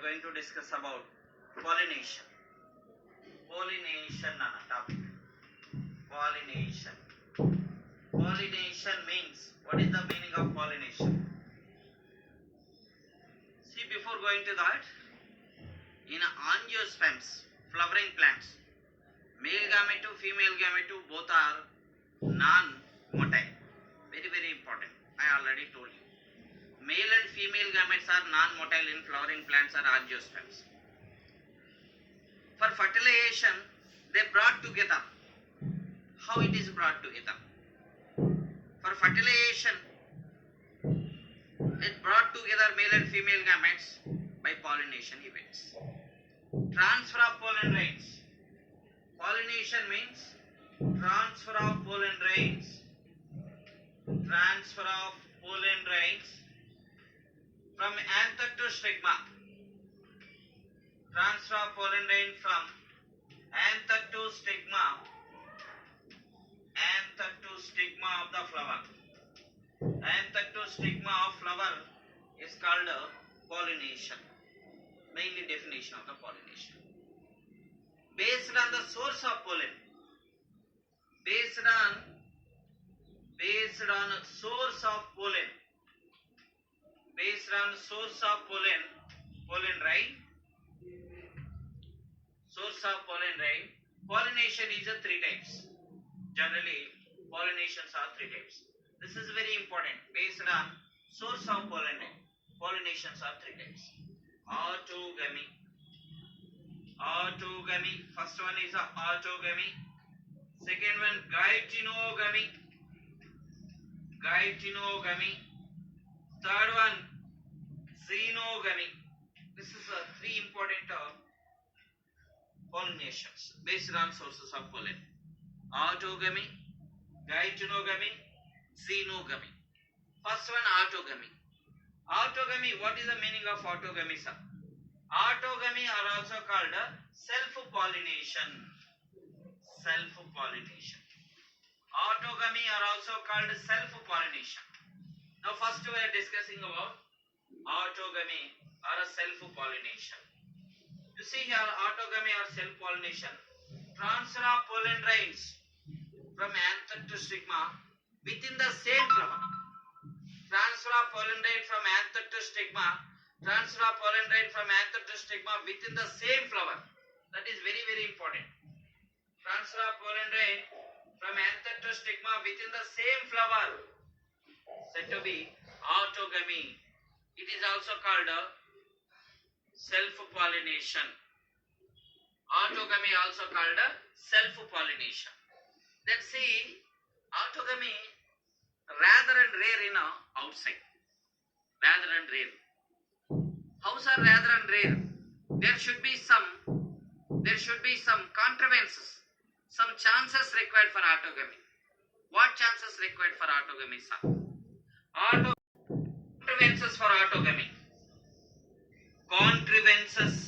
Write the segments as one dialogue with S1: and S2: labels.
S1: going to discuss about pollination. Pollination ana topic. Pollination. Pollination means, what is the meaning of pollination? See, before going to that, in angiosperms, flowering plants, male gamete, female gamete, both are non-motile. Very, very important. I already told you. Male and female gametes are non-motile in flowering plants or angiosperms. For fertilization, they brought together. How it is brought together? For fertilization, it brought together male and female gametes by pollination events. Transfer of pollen grains. Pollination means transfer of pollen grains. Transfer of pollen grains from anther to stigma. Transfer of pollen grain from anther to stigma. Anther to stigma of the flower. Anther to stigma of flower is called pollination. Mainly definition of the pollination. Based on the source of pollen. Based on source of pollen. Based on source of pollen rain. Source of pollen rain. Pollination is a 3 types. Generally, pollinations are 3 types. This is very important. Based on source of pollen rain. Pollinations are 3 types. Autogamy. Autogamy. First one is autogamy. Second one, geitonogamy. Geitonogamy. Third one, xenogamy. This is 3 important pollinations based on sources of pollen. Autogamy, geitonogamy, xenogamy. First one, autogamy. Autogamy, what is the meaning of autogamy, sir? Autogamy are also called self-pollination. Self-pollination. Autogamy are also called self-pollination. Now first we are discussing about autogamy or a self-pollination. You see here, autogamy or self-pollination. Transfer of pollen grains from anther to stigma within the same flower. Transfer of pollen grain from anther to stigma. Transfer of pollen grain from anther to stigma within the same flower. That is very, very important. Transfer of pollen grain from anther to stigma within the same flower. Said to be autogamy. It is also called self-pollination. Autogamy also called self-pollination. Then see, autogamy rather and rare in outside. Rather and rare. Hows are rather and rare? There should be some contrivances, some chances required for autogamy. What chances required for autogamy, sir? Contrivances for autogamy. Contrivances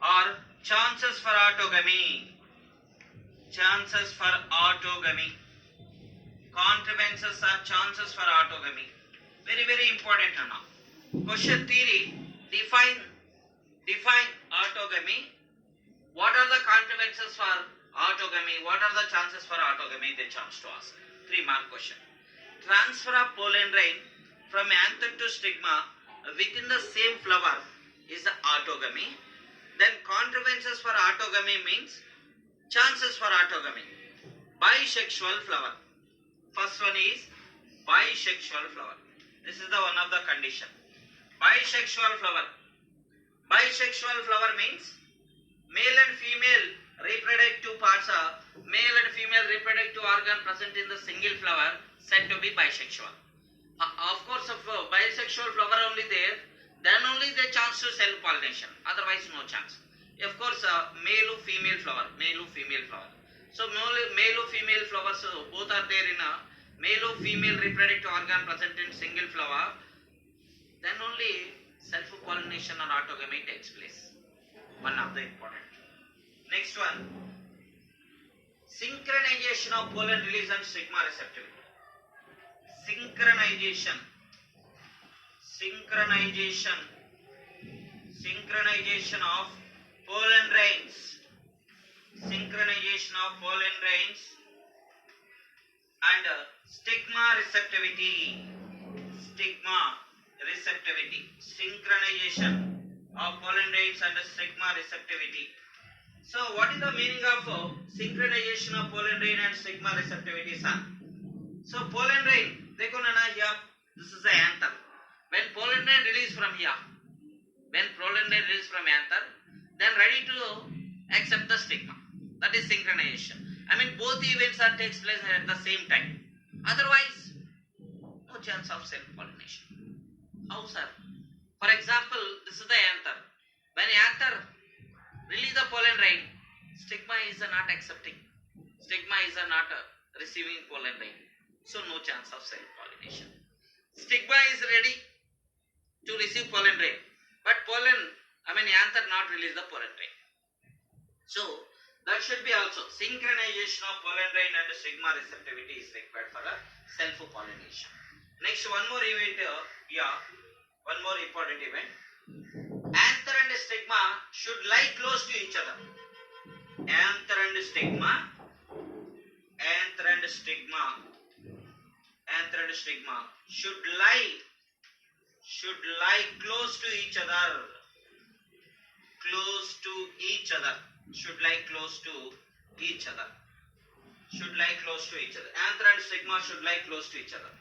S1: or chances for autogamy. Chances for autogamy. Contrivances or chances for autogamy. Very, very important now. Question theory, define autogamy. What are the contrivances for autogamy? What are the chances for autogamy? They chance to ask. 3-mark question. Transfer of pollen grain from anther to stigma within the same flower is the autogamy. Then contrivances for autogamy means chances for autogamy. Bisexual flower. First one is bisexual flower. This is the one of the condition. Bisexual flower. Bisexual flower means male and female reproductive parts are male and female reproductive organ present in the single flower said to be bisexual. Of course, if bisexual flower only there, then only the chance to self-pollination. Otherwise, no chance. Of course, male or female flower. So, male or female flowers both are there in a male or female reproductive organ present in single flower. Then only self-pollination or autogamy takes place. One of the important. Next one. Synchronization of pollen release and stigma receptivity. Synchronization synchronization of pollen grains, synchronization of pollen grains and stigma receptivity, synchronization of pollen grains and stigma receptivity. So what is the meaning of synchronization of pollen grain and stigma receptivity, sir? So pollen grain, देखो ना here, this is the anther. When pollen grain release from here, then ready to accept the stigma. That is synchronization. I mean both events are takes place at the same time. Otherwise, no chance of self-pollination. How, sir? For example, this is the anther. When anther release the pollen grain, stigma is not accepting. Stigma is not receiving pollen grain. So no chance of self-pollination. Stigma is ready to receive pollen grain, but anther not release the pollen grain. So that should be also synchronization of pollen grain and stigma receptivity is required for a self-pollination. Next, one more event one more important event. Anther and stigma should lie close to each other. Anther and stigma should lie close to each other. Anther and stigma should lie close to each other.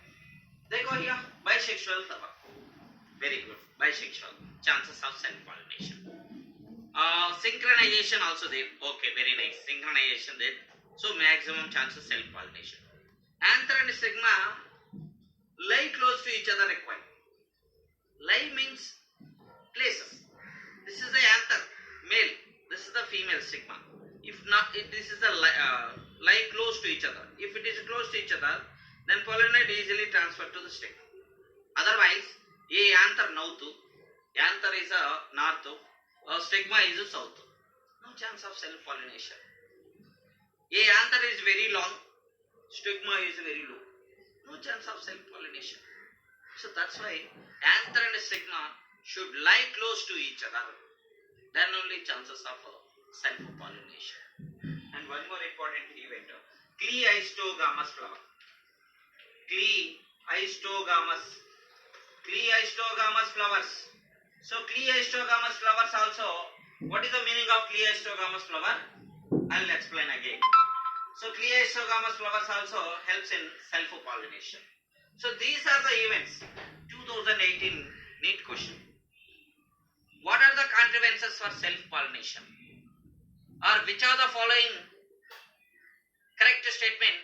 S1: देखो here, bisexual flower. Very good. Bisexual. Chances of self-pollination. Synchronization also there. Okay, very nice. Synchronization there. So maximum chances self-pollination. Anther and stigma lie close to each other required. Lie means places. This is the anther, male. This is the female stigma. If not, this is the lie close to each other. If it is close to each other, then pollen easily transferred to the stigma. Otherwise, a anther north, anther is a north, stigma is a south. No chance of self-pollination. A anther is very long, stigma is very low. No chance of self-pollination. So that's why anther and stigma should lie close to each other. Then only chances of self-pollination. And one more important event, Cleistogamous flower. Cleistogamous flowers. So Cleistogamous flowers also, what is the meaning of Cleistogamous flower? I will explain again. So Cleistogamous flowers also helps in self-pollination. So these are the events. 2018 NEET question. What are the contrivances for self-pollination? Or which of the following correct statement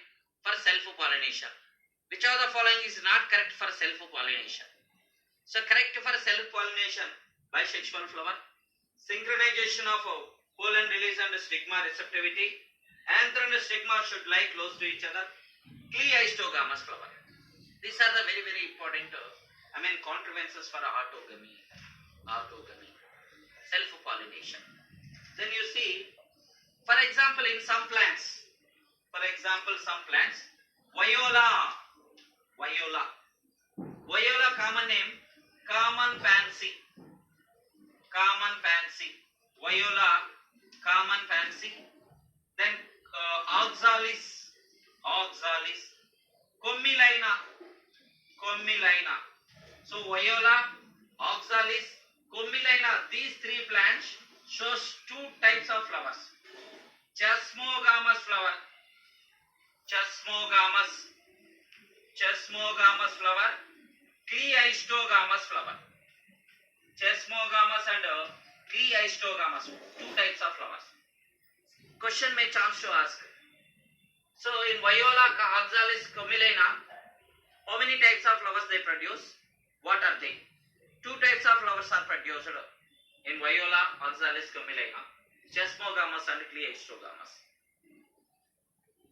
S1: for self-pollination? Which of the following is not correct for self-pollination? So correct for self-pollination, bisexual flower, synchronization of pollen release and stigma receptivity, anther and stigma should lie close to each other, Cleistogamous flower. These are the very, very important contrivances for autogamy, self-pollination. Then you see, for example, in some plants, Viola common name, common pansy, Viola common pansy. Then oxalis, Commelina. So Viola, oxalis, Commelina, these three plants shows two types of flowers. Chasmogamous flower, Cleistogamous flower. Chasmogamous and Cleistogamous, two types of flowers. Question may chance to ask. So in Viola, oxalis, Commelina, how many types of flowers they produce? What are they? Two types of flowers are produced in Viola, oxalis, Commelina, Chasmogamous and Cleistogamous.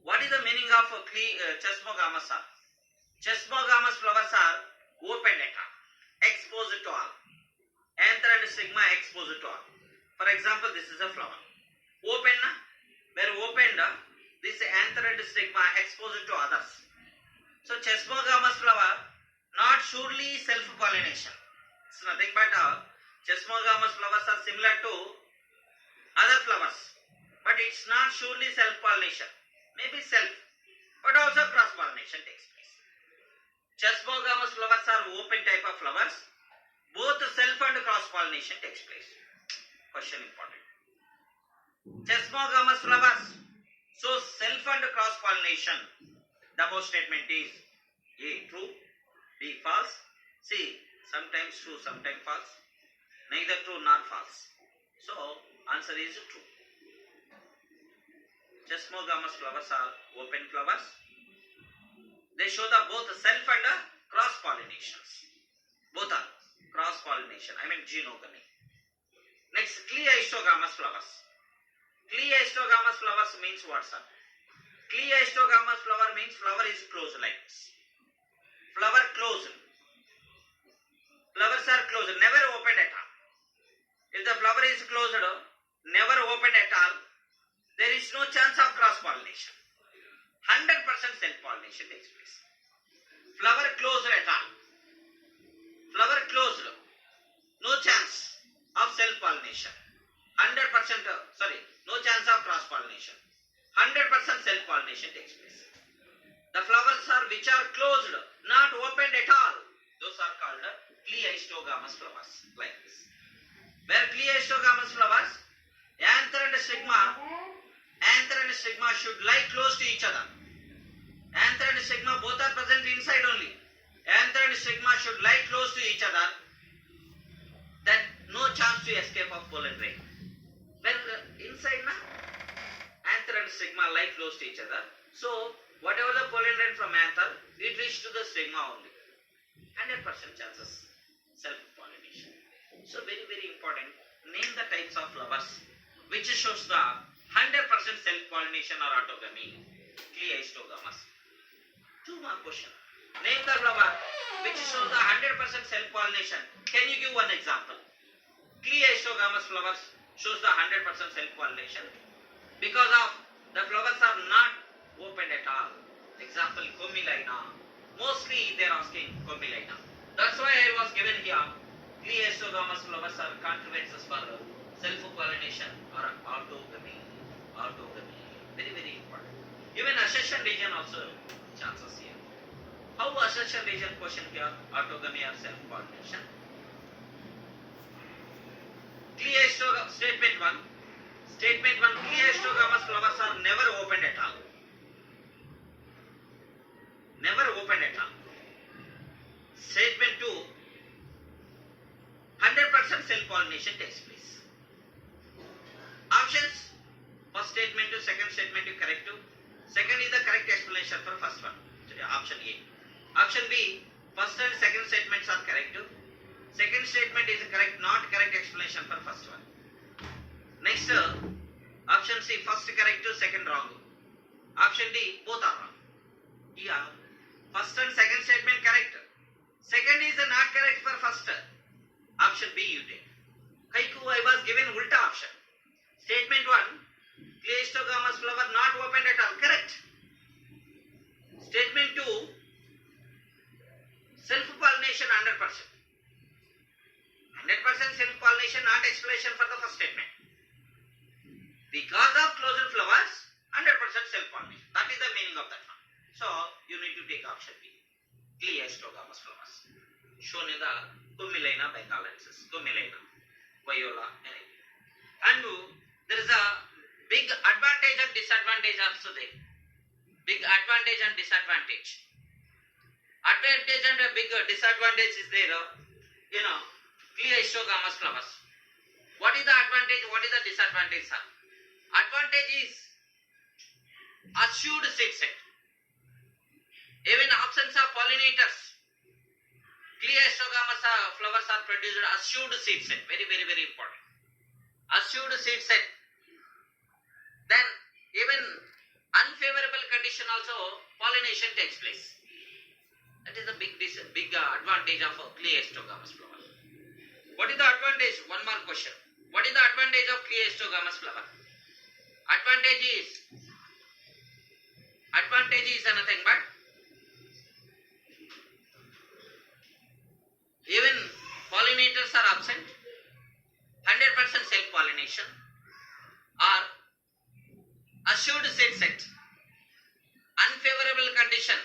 S1: What is the meaning of Chasmogamous? Chasmogamous flowers are open data, exposed to all. Anther and stigma exposed to all. For example, this is a flower. Open, where opened, this anther and stigma exposed to others. So Chasmogamous flower, not surely self-pollination. It's nothing but chesmogamous flowers are similar to other flowers, but it's not surely self-pollination. Maybe self, but also cross-pollination takes place. Chesmogamous flowers are open type of flowers. Both self and cross-pollination takes place. Question important. Chesmogamous flowers, so self and cross-pollination. The above statement is A. True, B. False, C. Sometimes true, sometimes false, neither true nor false. So answer is true. Chesmogamous flowers are open flowers. They show the both self and cross-pollinations. Both are cross-pollination, I mean genogamy. Next, cleistogamous flowers. Cleistogamous flowers means what, sir? Cleistogamous flower means flower is closed like this. Flower closed. Flowers are closed, never opened at all. If the flower is closed, never opened at all, there is no chance of cross-pollination. 100% self-pollination takes place. Flower closed at all. Flower closed, no chance of self-pollination. 100%, no chance of cross-pollination. 100% self-pollination takes place. The flowers are which are closed, not opened at all, those are called cleistogamous flowers, like this. Where cleistogamous flowers, anther and stigma should lie close to each other. Anther and stigma both are present inside only. Anther and stigma should lie close to each other. Then no chance to escape of pollen rain. When inside anther and stigma lie close to each other. So whatever the pollen rain from anther, it reaches to the stigma only. 100% chances self-pollination. So very important. Name the types of flowers which shows the 100% self-pollination or autogamy. Cleistogamous. 2 more question. Name the flower which shows the 100% self-pollination. Can you give one example? Cleistogamous flowers shows the 100% self-pollination because of the flowers are not opened at all. Example, Commelina. Mostly they are asking Commelina. That's why I was given here. Cleistogamous flowers are contrivances for self-pollination or autogamy. Very important. Even accession region also chances here. How accession region question here? Autogamy or self-pollination. Statement 1. Cleistogamous flowers are never opened at all. Never opened at all. Statement 2. 100% self-pollination takes place. Options. First statement to second statement is correct to. Second is the correct explanation for first one. Option A. Option B. First and second statements are correct to. Second statement is correct, not correct explanation for first one. Next, option C. First correct to, second wrong. Option D. Both are wrong. Here, first and second statement correct. Second is not correct for first. Option B you take. Kaiku I was given ulta option. Statement 1. Cleistogamous flower not opened at all. Correct. Statement 2. Self-pollination 100%. 100% self-pollination, not explanation for the first statement. Because of closed flowers, 100% self-pollination. That is the meaning of that one. So, you need to take option B. Cleistogamous flowers. Shown in the Commelina bengalensis. Commelina, Viola, anything. And there is a big advantage and disadvantage also there. Big advantage and disadvantage. Advantage and a big disadvantage is there. Cleistogamous flowers. What is the advantage? What is the disadvantage, sir? Advantage is assured seed set. Even absence of pollinators, Cleistogamous flowers are produced assured seed set. Very important. Assured seed set. Then even unfavorable condition also pollination takes place. That is the big advantage of Cleistogamous flower. What is the advantage? One more question. What is the advantage of Cleistogamous flower? Advantage is nothing but even pollination pollinators are absent, 100% self-pollination, or assured seed set, unfavorable conditions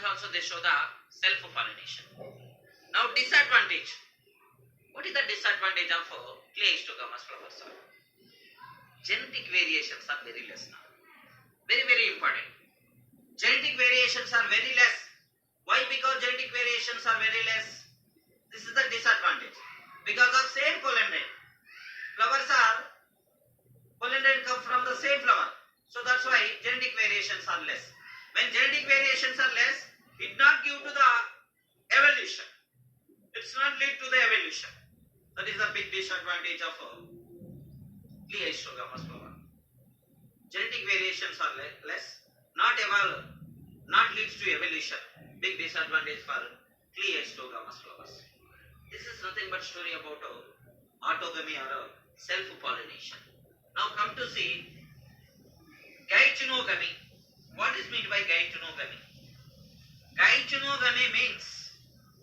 S1: also they show the self-pollination. Now disadvantage. What is the disadvantage of clay histogamous flowers? Genetic variations are very less now. Very, very important. Genetic variations are very less. Why? Because genetic variations are very less. This is the disadvantage. Because of same pollen grain. Flowers are, pollen grain come from the same flower. So that's why genetic variations are less. When genetic variations are less, it not give to the evolution. It's not lead to the evolution. That is the big disadvantage of clay histogamous flower. Genetic variations are less, not evolve, not leads to evolution. Big disadvantage for clay histogamous flowers. This is nothing but story about autogamy or self-pollination. Now come to see gaetonogamy. What is meant by gaetonogamy? Gaetonogamy means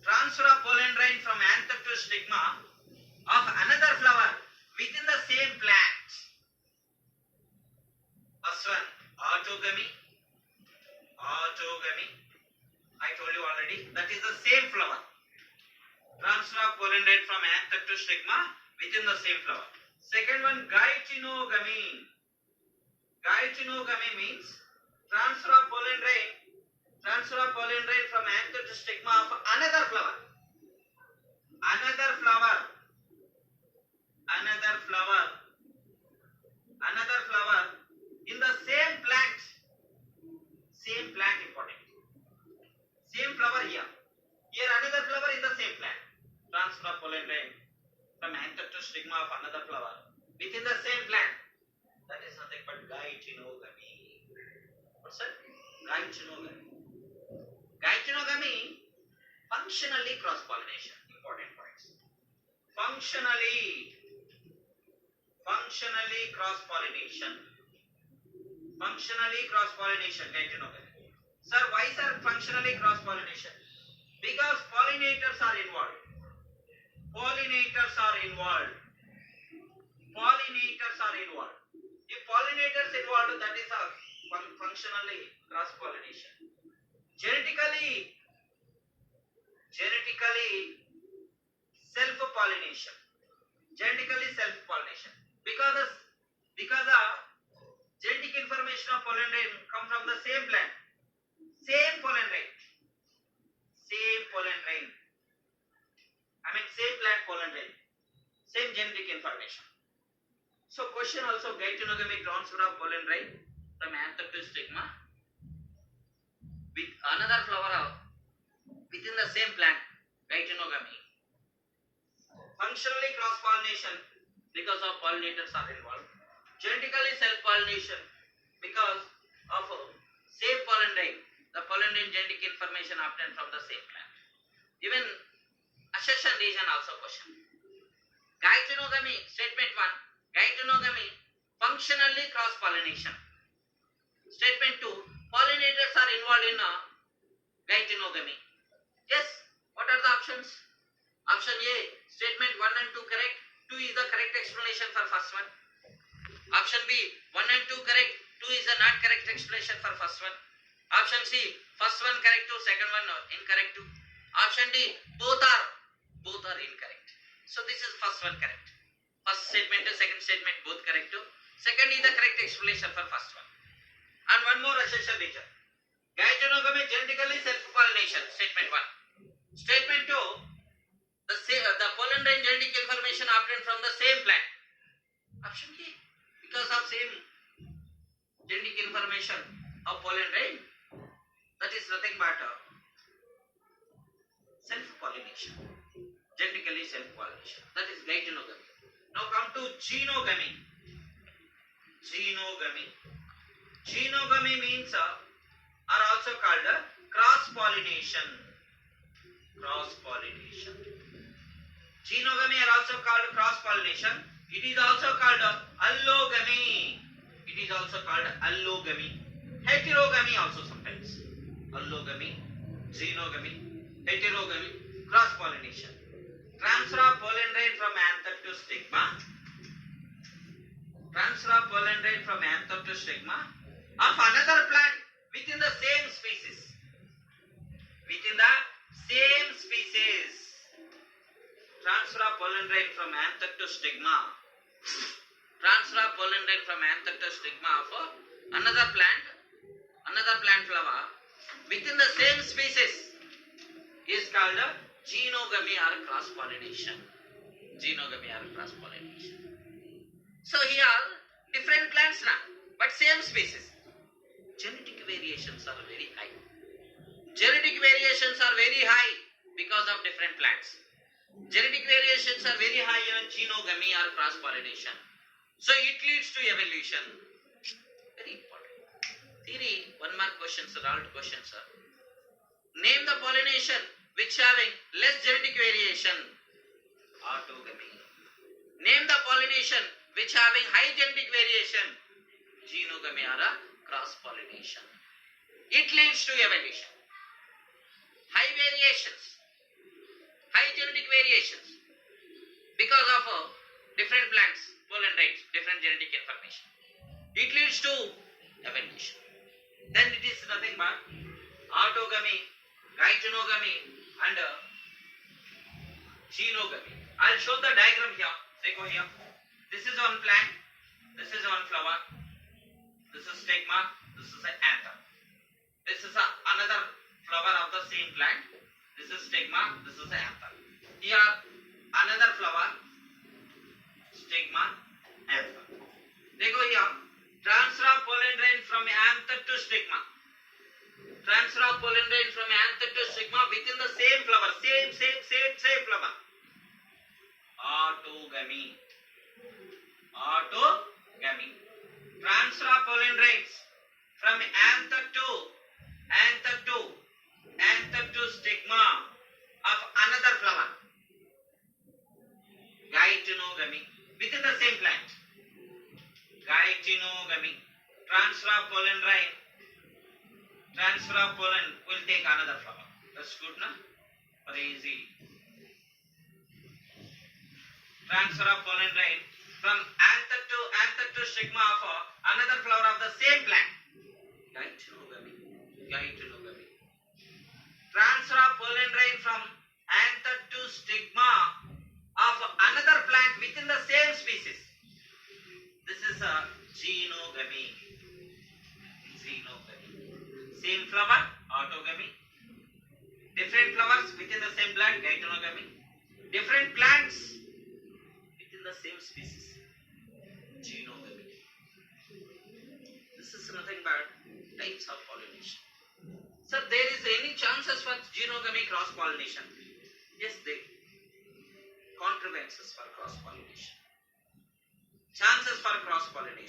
S1: transfer of pollen grain from anther to stigma of another flower within the same plant. First one, autogamy. Autogamy. I told you already, that is the same flower. Transfer of pollen grain from anther to stigma within the same flower. Second one, gaetonogamy. Gaetonogamy means transfer of pollen grain from anther to stigma of another flower. Another flower in the same plant. Same plant important. Same flower here. Here another flower in the same plant. Transfer of pollen grain from anther to stigma of another flower within the same plant. That is nothing but gaetonogamy. What's that? Gaetonogamy. Gaetonogamy, functionally cross-pollination. Important points. Functionally cross-pollination. Gaetonogamy. Sir, why sir functionally cross-pollination? Because pollinators are involved. If pollinators involved, that is a functionally cross-pollination. Genetically self-pollination. Because the genetic information of pollen grain come from the same plant. Same pollen grain. Same plant pollen grain. Same genetic information. So question also, gaetonogamy, transfer of pollen grain from anther to stigma with another flower within the same plant. Gaetonogamy. Functionally cross-pollination because of pollinators are involved. Genetically self-pollination because of same pollen grain. The pollen grain genetic information obtained from the same plant. Even accession region also question. Gaetonogamy, statement 1. Gaetonogamy, functionally cross-pollination. Statement 2. Pollinators are involved in gaetonogamy. Yes. What are the options? Option A, statement 1 and 2 correct. 2 is the correct explanation for first one. Option B, 1 and 2 correct. 2 is the not correct explanation for first one. Option C, first one correct to second one incorrect to. Option D, both are incorrect. So this is first one correct. First statement to second statement both correct to. Second is the correct explanation for first one. And one more accession region. Gaetonogamy, genetically self-pollination. Statement 1. Statement 2. The pollen grain genetic information obtained from the same plant. Option A. Because of same genetic information of pollen grain, that is nothing but self-pollination. Genetically self-pollination. That is gaetonogamy. Now come to genogamy. Genogamy means are also called cross-pollination. Genogamy are also called cross-pollination. It is also called allogamy. Heterogamy also sometimes. Allogamy, genogamy, heterogamy. cross-pollination. Transfer of pollen grain from anther to stigma. Transfer of pollen grain from anther to stigma of another plant within the same species. Within the same species. Transfer of pollen grain from anther to stigma. Transfer of pollen grain from anther to stigma of another plant flower within the same species is called genogamy or cross pollination. Genogamy or cross pollination. So here different plants now, but same species. Genetic variations are very high. Genetic variations are very high because of different plants. Genetic variations are very high in genogamy or cross pollination. So it leads to evolution. Very important. Theory, one mark question, sir. All questions, sir. Name the pollination which having less genetic variation. Autogamy. Name the pollination which having high genetic variation. Genogamy or cross pollination. It leads to evolution. High variations. High genetic variations. Because of different plants, pollen rates, different genetic information. It leads to evolution. Then it is nothing but autogamy, geitonogamy and genogamy. I'll show the diagram here. Take over here. This is one plant. This is one flower. This is stigma. This is an anther. This is another flower of the same plant. This is stigma. This is an anther. Here another flower. Stigma, anther. They go here. Transfer of pollen grain from anther to stigma. Transfer of pollen grain from anther to stigma within the same flower. Same flower. Autogamy. Autogamy. Transfer of pollen grains from anther to stigma of another flower. Geitonogamy. Within the same plant. Geitonogamy. Transfer of pollen grain. Transfer of pollen will take another flower. That's good, na? Very easy. Transfer of pollen grain from anther to stigma of another flower of the same plant. Geitonogamy. Geitonogamy. Transfer of pollen grain from anther to stigma of another plant within the same species. This is a genogamy. Genogamy. Same flower, autogamy. Different flowers within the same plant, geitonogamy. Different plants within the same species, genogamy. This is nothing but types of pollination. Sir, there is any chances for genogamy cross pollination? Yes, there. Contrivances for cross pollination. Chances for cross pollination.